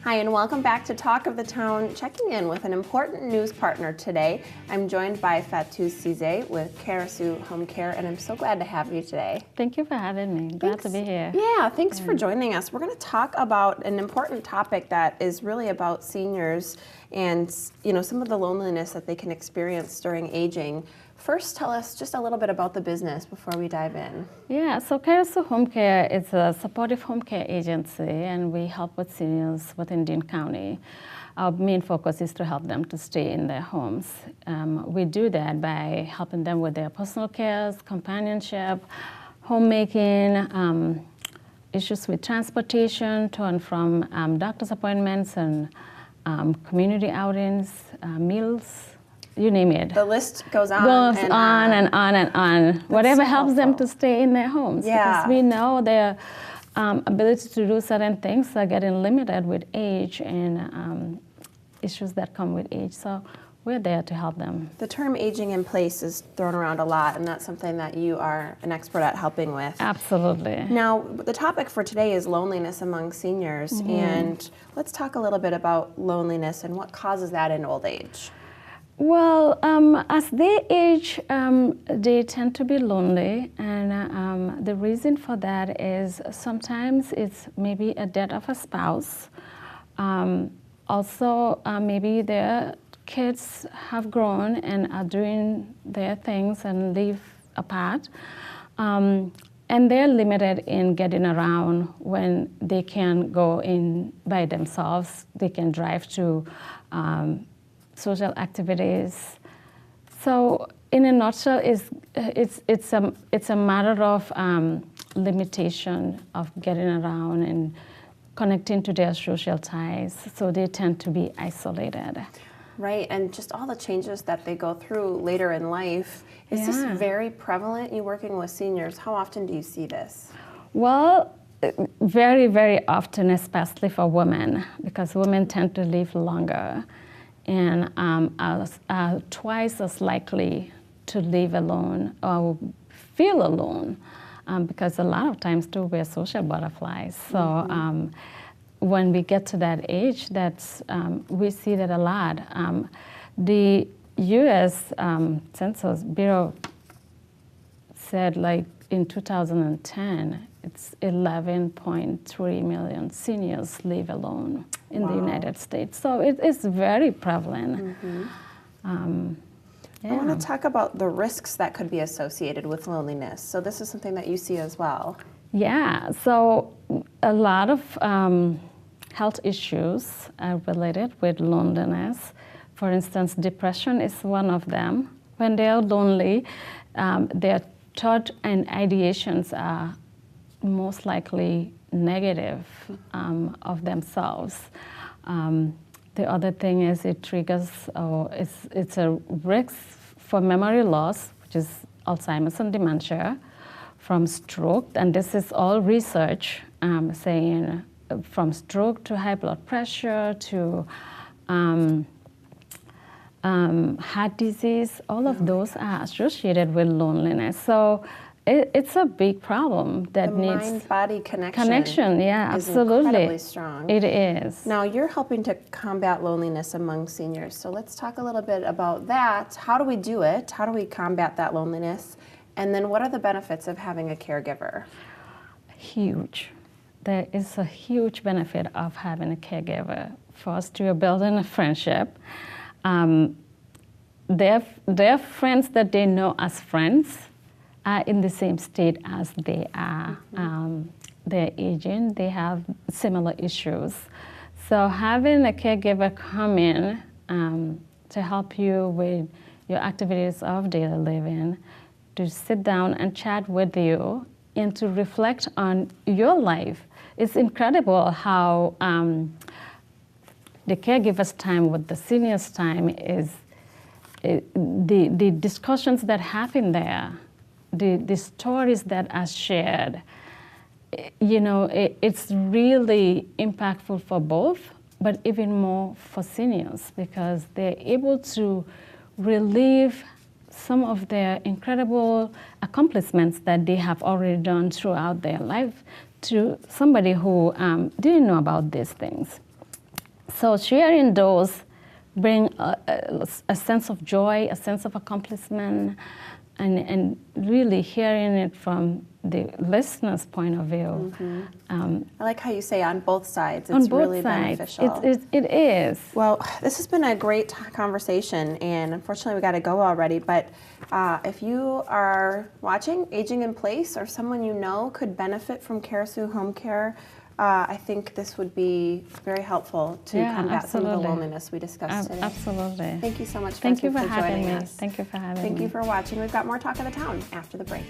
Hi, and welcome back to Talk of the Town, checking in with an important news partner today. I'm joined by Fatou Cisse with Cairasu Home Care, and I'm so glad to have you today. Thank you for having me. Glad to be here. Yeah, thanks for joining us. We're going to talk about an important topic that is really about seniors and, some of the loneliness that they can experience during aging. First, tell us just a little bit about the business before we dive in. Yeah, so Cairasu Home Care is a supportive home care agency, and we help with seniors within Dean County. Our main focus is to help them to stay in their homes. We do that by helping them with their personal cares, companionship, homemaking, issues with transportation to and from doctor's appointments and community outings, meals. You name it. The list goes on and on. Whatever helps them to stay in their homes. Yeah. Because we know their ability to do certain things are getting limited with age and issues that come with age. So we're there to help them. The term aging in place is thrown around a lot, and that's something that you are an expert at helping with. Absolutely. Now, the topic for today is loneliness among seniors, and let's talk a little bit about loneliness and what causes that in old age. Well, as they age, they tend to be lonely, and the reason for that is sometimes it's maybe a death of a spouse. Also, maybe their kids have grown and are doing their things and live apart, and they're limited in getting around when they can go in by themselves. They can drive to social activities. So in a nutshell, it's a matter of limitation of getting around and connecting to their social ties. So they tend to be isolated. Right, and just all the changes that they go through later in life. Is this very prevalent, you working with seniors? How often do you see this? Well, very, very often, especially for women, because women tend to live longer and are twice as likely to live alone or feel alone, because a lot of times too we're social butterflies. So when we get to that age, we see that a lot. The U.S. Census Bureau said, like in 2010, it's 11.3 million seniors live alone in the United States. So it is very prevalent. I want to talk about the risks that could be associated with loneliness. So this is something that you see as well. Yeah, so a lot of health issues are related with loneliness. For instance, depression is one of them. When they're lonely, their thought and ideations are most likely negative of themselves. The other thing is it triggers, it's a risk for memory loss, which is Alzheimer's and dementia, from stroke, and this is all research saying from stroke to high blood pressure to heart disease, all of those are associated with loneliness. So it's a big problem that needs mind-body connection. Yeah, is absolutely. Incredibly strong. It is. Now you're helping to combat loneliness among seniors. So let's talk a little bit about that. How do we do it? How do we combat that loneliness? And then what are the benefits of having a caregiver? Huge. There is a huge benefit of having a caregiver. First, you're building a friendship. Their friends that they know as friends are in the same state as they are. They're aging, they have similar issues. So having a caregiver come in to help you with your activities of daily living, to sit down and chat with you and to reflect on your life. It's incredible how the caregiver's time with the senior's time is the discussions that happen there, the stories that are shared, it's really impactful for both, but even more for seniors because they're able to relive some of their incredible accomplishments that they have already done throughout their life to somebody who didn't know about these things. So sharing those bring a sense of joy, a sense of accomplishment, and really hearing it from the listener's point of view. I like how you say on both sides. It's On both really sides, beneficial. it is. Well, this has been a great conversation, and unfortunately we got to go already, but if you are watching Aging in Place or someone you know could benefit from Cairasu Home Care, I think this would be very helpful to combat some of the loneliness we discussed today. Absolutely. Thank you so much, Thank you for joining having me. us. Thank you for having me. Thank you for watching. We've got more Talk of the Town after the break.